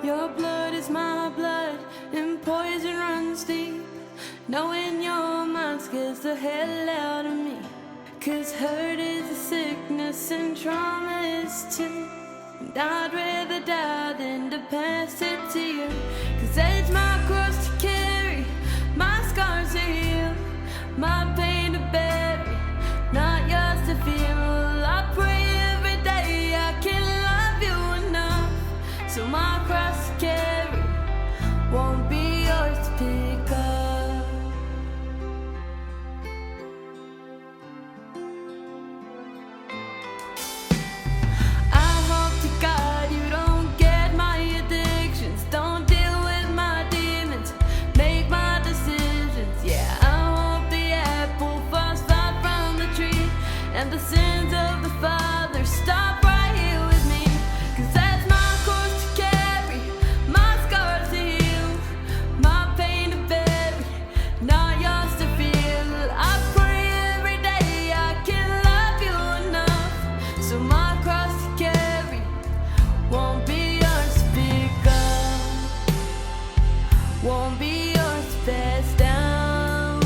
Your blood is my blood, and poison runs deep. Knowing your mind scares the hell out of me. 'Cause hurt is a sickness and trauma is too. And I'd rather die than to pass it to you. 'Cause it's my cross to carry, my scars to heal, my pain to bury, not yours to feel. I pray every day I can love you enough, so my cross to carry won't be yours to pick up. I hope to God you don't get my addictions, don't deal with my demons, make my decisions. Yeah, I hope the apple falls far from the tree, and the sins of the father stop right here with me. 'Cause that's my cross to carry, my scars to heal, my pain to bury, not yours to feel. I pray every day I can love you enough, so my cross to carry won't be yours to pick up, won't be yours to pass down.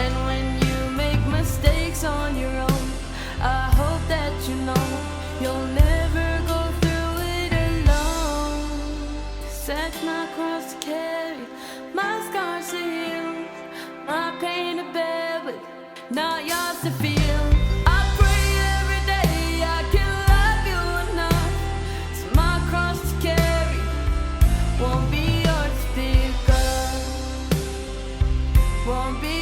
And when you make mistakes on your own, I hope that you know you'll never go through it alone. 'Cause that's my cross to carry, my scars to heal, my pain to bear, but not yours to feel. I pray every day I can love you enough, so my cross to carry won't be yours to pick up, won't be